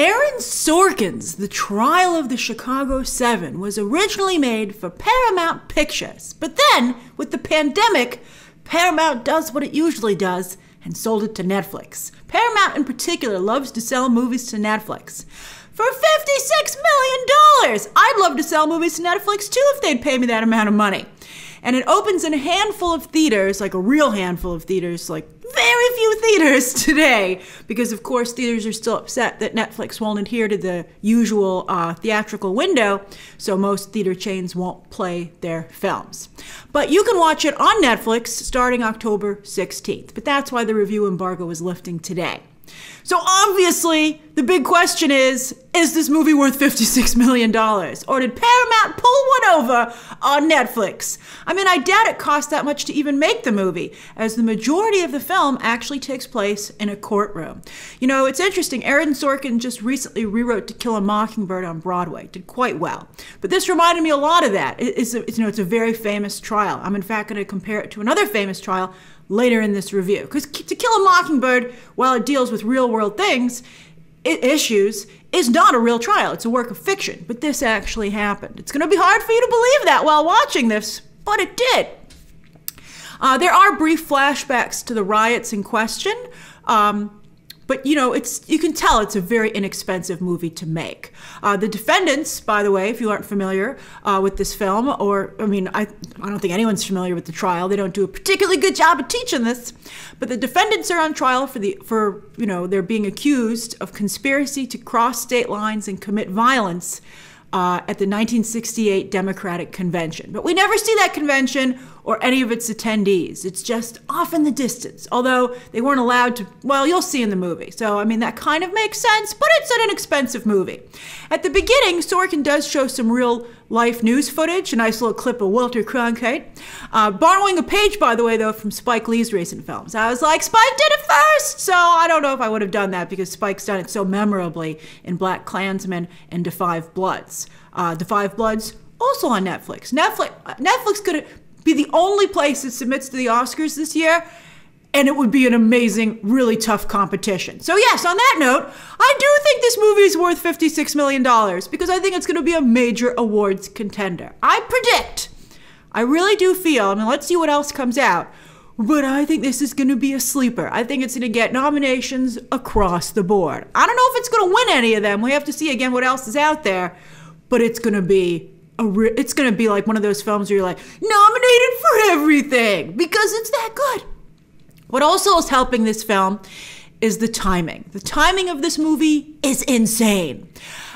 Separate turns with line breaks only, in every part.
Aaron Sorkin's The Trial of the Chicago 7 was originally made for Paramount Pictures, but then, with the pandemic, Paramount does what it usually does and sold it to Netflix. Paramount in particular loves to sell movies to Netflix. For $56 million! I'd love to sell movies to Netflix too if they'd pay me that amount of money. And it opens in a handful of theaters, like a real handful of theaters, like very few theaters today, because of course theaters are still upset that Netflix won't adhere to the usual theatrical window, so most theater chains won't play their films. But you can watch it on Netflix starting October 16th, but that's why the review embargo is lifting today. So obviously, the big question is this movie worth $56 million? Or did Paramount pull one over on Netflix? I mean, I doubt it cost that much to even make the movie, as the majority of the film actually takes place in a courtroom. You know, it's interesting, Aaron Sorkin just recently rewrote To Kill a Mockingbird on Broadway, did quite well. But this reminded me a lot of that. It's a very famous trial. I'm in fact going to compare it to another famous trial later in this review. Because To Kill a Mockingbird, while it deals with real-world issues, is not a real trial. It's a work of fiction. But this actually happened. It's going to be hard for you to believe that while watching this, but it did. There are brief flashbacks to the riots in question. But you know, you can tell it's a very inexpensive movie to make. The defendants, by the way, if you aren't familiar with this film, or I mean, I don't think anyone's familiar with the trial. They don't do a particularly good job of teaching this. But the defendants are on trial for they're being accused of conspiracy to cross state lines and commit violence at the 1968 Democratic Convention. But we never see that convention or any of its attendees. It's just off in the distance, although they weren't allowed to, well, you'll see in the movie. So, I mean, that kind of makes sense, but it's an inexpensive movie. At the beginning, Sorkin does show some real-life news footage, a nice little clip of Walter Cronkite. Borrowing a page, by the way, though, from Spike Lee's recent films. I was like, Spike did it first! So I don't know if I would have done that because Spike's done it so memorably in BlacKkKlansman and Da 5 Bloods. Da 5 Bloods, also on Netflix. Netflix could be the only place that submits to the Oscars this year, and it would be an amazing, really tough competition. So yes, on that note, I do think this movie is worth $56 million because I think it's going to be a major awards contender. I predict, I really do feel, I mean, let's see what else comes out, but I think this is going to be a sleeper. I think it's going to get nominations across the board. I don't know if it's going to win any of them. We have to see again what else is out there, but it's going to be like one of those films where you're like, nominated for everything, because it's that good. What also is helping this film is the timing. The timing of this movie is insane.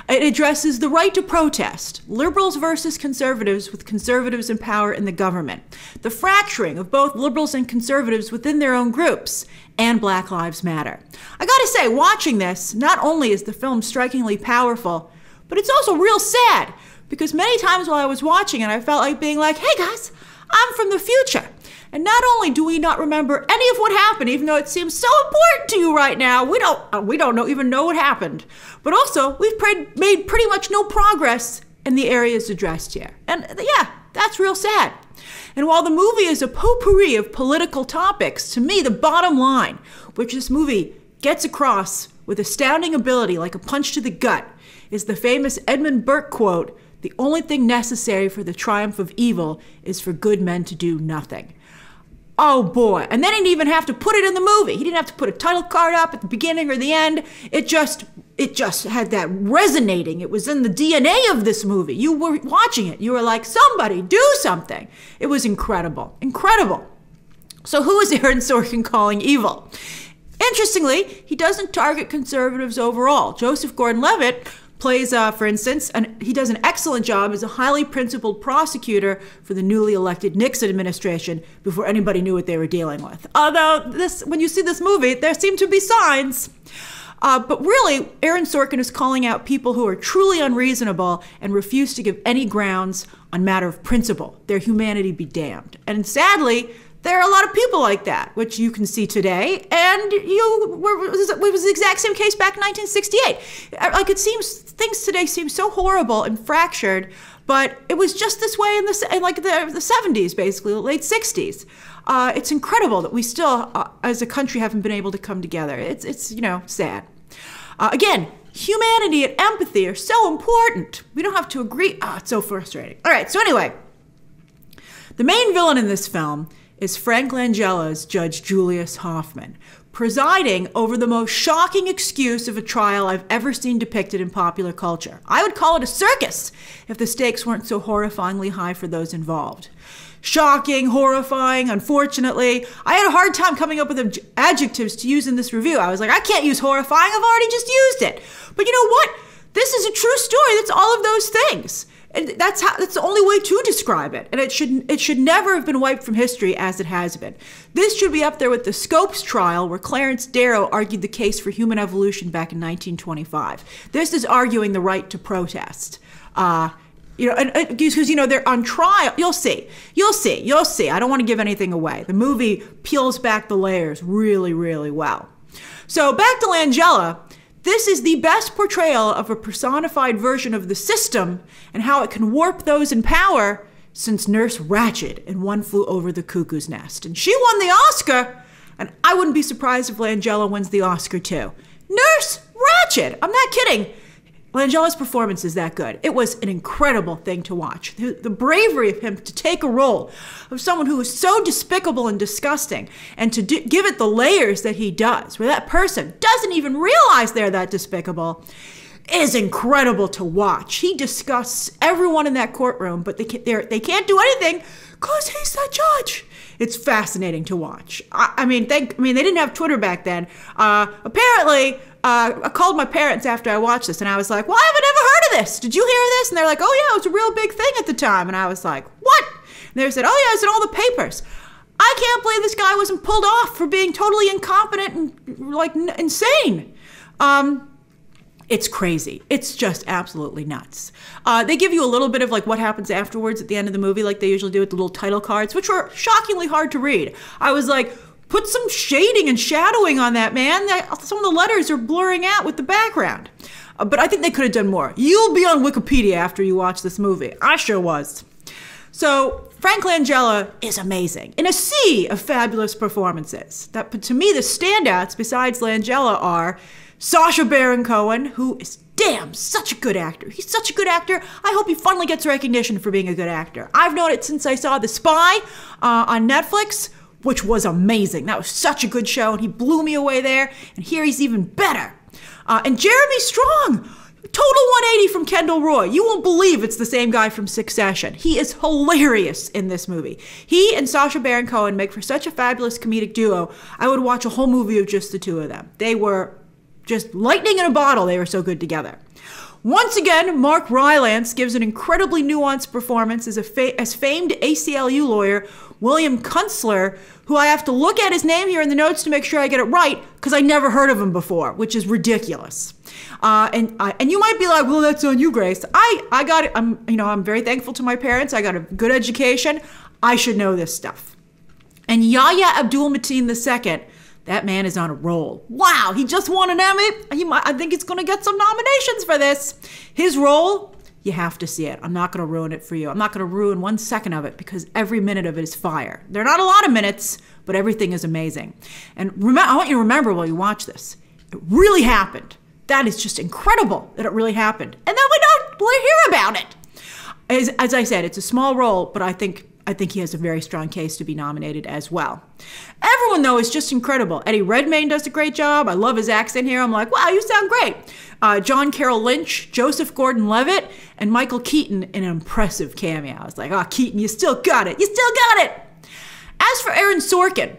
It addresses the right to protest, liberals versus conservatives with conservatives in power in the government, the fracturing of both liberals and conservatives within their own groups, and Black Lives Matter. I gotta say, watching this, not only is the film strikingly powerful, but it's also real sad. Because many times while I was watching it, I felt like being like, hey guys, I'm from the future. And not only do we not remember any of what happened, even though it seems so important to you right now, we don't even know what happened. But also, we've made pretty much no progress in the areas addressed here. And yeah, that's real sad. And while the movie is a potpourri of political topics, to me, the bottom line, which this movie gets across with astounding ability, like a punch to the gut, is the famous Edmund Burke quote, "The only thing necessary for the triumph of evil is for good men to do nothing." Oh boy. And then he didn't even have to put it in the movie. He didn't have to put a title card up at the beginning or the end. It just had that resonating. It was in the DNA of this movie. You were watching it. You were like, somebody do something. It was incredible. Incredible. So who is Aaron Sorkin calling evil? Interestingly, he doesn't target conservatives overall. Joseph Gordon-Levitt plays, for instance, and he does an excellent job as a highly principled prosecutor for the newly elected Nixon administration before anybody knew what they were dealing with. Although, when you see this movie, there seem to be signs. But really, Aaron Sorkin is calling out people who are truly unreasonable and refuse to give any grounds on matter of principle. Their humanity be damned. And sadly, there are a lot of people like that, which you can see today, and it was the exact same case back in 1968. Like, it seems, things today seem so horrible and fractured, but it was just this way in the 70s, basically, the late 60s. It's incredible that we still, as a country, haven't been able to come together. It's sad. Again, humanity and empathy are so important. We don't have to agree. It's so frustrating. All right, so anyway, the main villain in this film is Frank Langella's Judge Julius Hoffman, presiding over the most shocking excuse of a trial I've ever seen depicted in popular culture. I would call it a circus if the stakes weren't so horrifyingly high for those involved. Shocking, horrifying, unfortunately. I had a hard time coming up with adjectives to use in this review. I was like, I can't use horrifying, I've already just used it. But you know what? This is a true story that's all of those things. And that's the only way to describe it. And it should never have been wiped from history as it has been. This should be up there with the Scopes trial where Clarence Darrow argued the case for human evolution back in 1925. This is arguing the right to protest. Because they're on trial. You'll see. I don't want to give anything away. The movie peels back the layers really, really well. So back to Langella. This is the best portrayal of a personified version of the system and how it can warp those in power since Nurse Ratched in One Flew Over the Cuckoo's Nest. And she won the Oscar, and I wouldn't be surprised if Langella wins the Oscar too. Nurse Ratched! I'm not kidding. Langella's performance is that good. It was an incredible thing to watch. The bravery of him to take a role of someone who is so despicable and disgusting and to give it the layers that he does, where that person doesn't even realize they're that despicable, is incredible to watch. He disgusts everyone in that courtroom, but they can't do anything because he's the judge. It's fascinating to watch. I mean, they didn't have Twitter back then. Apparently, I called my parents after I watched this, and I was like, well, I haven't ever heard of this. Did you hear this? And they're like, oh, yeah, it was a real big thing at the time. And I was like, what? And they said, oh, yeah, it's in all the papers. I can't believe this guy wasn't pulled off for being totally incompetent and, like, insane. It's crazy. It's just absolutely nuts. They give you a little bit of like what happens afterwards at the end of the movie, like they usually do with the little title cards, which were shockingly hard to read. I was like, put some shading and shadowing on that, man. Some of the letters are blurring out with the background. But I think they could have done more. You'll be on Wikipedia after you watch this movie. I sure was. So Frank Langella is amazing in a sea of fabulous performances. But to me, the standouts besides Langella are Sacha Baron Cohen, who is such a good actor. He's such a good actor. I hope he finally gets recognition for being a good actor. I've known it since I saw The Spy on Netflix, which was amazing. That was such a good show, and he blew me away there. And here he's even better. And Jeremy Strong, total 180 from Kendall Roy. You won't believe it's the same guy from Succession. He is hilarious in this movie. He and Sacha Baron Cohen make for such a fabulous comedic duo. I would watch a whole movie of just the two of them. They were just lightning in a bottle. They were so good together. Once again, Mark Rylance gives an incredibly nuanced performance as famed ACLU lawyer William Kunstler, who I have to look at his name here in the notes to make sure I get it right, because I never heard of him before, which is ridiculous. And you might be like, well, that's on you, Grace. I got it. I'm very thankful to my parents. I got a good education. I should know this stuff. And Yahya Abdul-Mateen II, that man is on a roll. Wow, he just won an Emmy. I think he's going to get some nominations for this. His role, you have to see it. I'm not going to ruin it for you. I'm not going to ruin 1 second of it because every minute of it is fire. They're not a lot of minutes, but everything is amazing. And I want you to remember while you watch this, it really happened. That is just incredible that it really happened. And then we hear about it. As I said, it's a small role, but I think he has a very strong case to be nominated as well. Everyone, though, is just incredible. Eddie Redmayne does a great job. I love his accent here. I'm like, wow, you sound great. John Carroll Lynch, Joseph Gordon-Levitt, and Michael Keaton in an impressive cameo. I was like, oh, Keaton, you still got it. You still got it. As for Aaron Sorkin,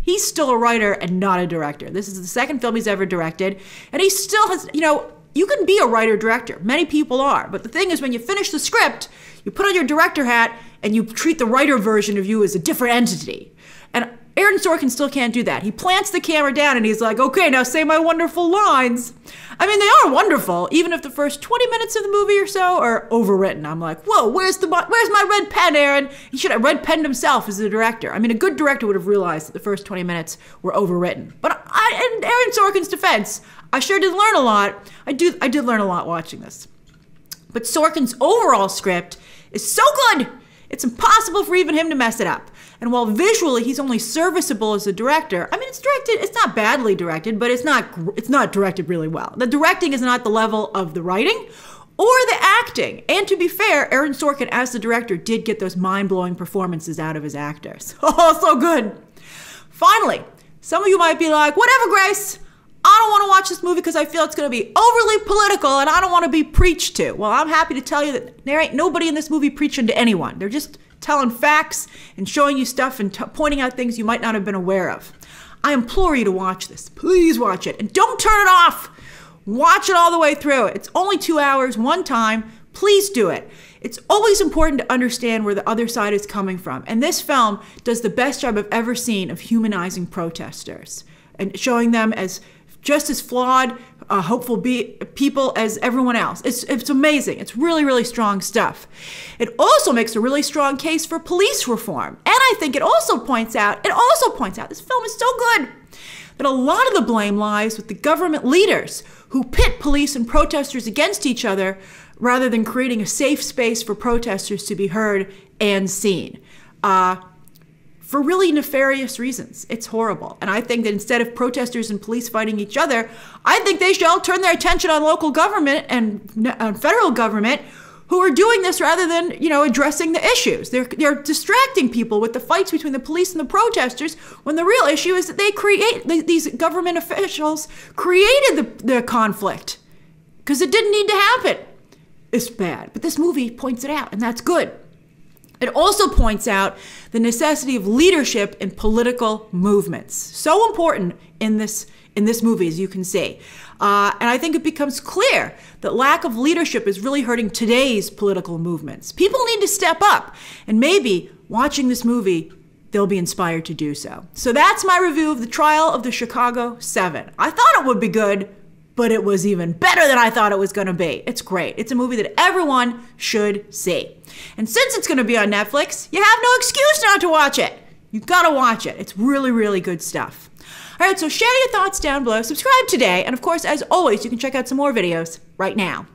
he's still a writer and not a director. This is the second film he's ever directed. And he still has, you can be a writer-director. Many people are. But the thing is, when you finish the script, you put on your director hat and you treat the writer version of you as a different entity. And Aaron Sorkin still can't do that. He plants the camera down and he's like, okay, now say my wonderful lines. I mean, they are wonderful, even if the first 20 minutes of the movie or so are overwritten. I'm like, whoa, where's my red pen, Aaron? He should have red penned himself as the director. I mean, a good director would have realized that the first 20 minutes were overwritten. But in Aaron Sorkin's defense, I sure did learn a lot. I did learn a lot watching this. But Sorkin's overall script is so good. It's impossible for even him to mess it up. And while visually he's only serviceable as a director, I mean, it's not badly directed, but it's not directed really well. The directing is not the level of the writing or the acting. And to be fair, Aaron Sorkin as the director did get those mind-blowing performances out of his actors. Oh, so good. Finally, some of you might be like, whatever, Grace, I don't want to watch this movie because I feel it's going to be overly political and I don't want to be preached to. Well, I'm happy to tell you that there ain't nobody in this movie preaching to anyone. They're just telling facts and showing you stuff and pointing out things you might not have been aware of. I implore you to watch this. Please watch it. And don't turn it off. Watch it all the way through. It's only 2 hours, one time. Please do it. It's always important to understand where the other side is coming from. And this film does the best job I've ever seen of humanizing protesters and showing them as just as flawed, hopeful people as everyone else. It's amazing. It's really, really strong stuff. It also makes a really strong case for police reform. And I think it also points out, this film is so good, that a lot of the blame lies with the government leaders who pit police and protesters against each other rather than creating a safe space for protesters to be heard and seen. For really nefarious reasons. It's horrible. And I think that instead of protesters and police fighting each other, I think they should all turn their attention on local government and federal government who are doing this rather than, addressing the issues. They're distracting people with the fights between the police and the protesters when the real issue is that these government officials created the conflict because it didn't need to happen. It's bad. But this movie points it out, and that's good. It also points out the necessity of leadership in political movements. So important in this movie, as you can see. And I think it becomes clear that lack of leadership is really hurting today's political movements. People need to step up. And maybe watching this movie, they'll be inspired to do so. So that's my review of The Trial of the Chicago 7. I thought it would be good, but it was even better than I thought it was going to be. It's great. It's a movie that everyone should see. And since it's going to be on Netflix, you have no excuse not to watch it. You've got to watch it. It's really, really good stuff. All right, so share your thoughts down below. Subscribe today. And of course, as always, you can check out some more videos right now.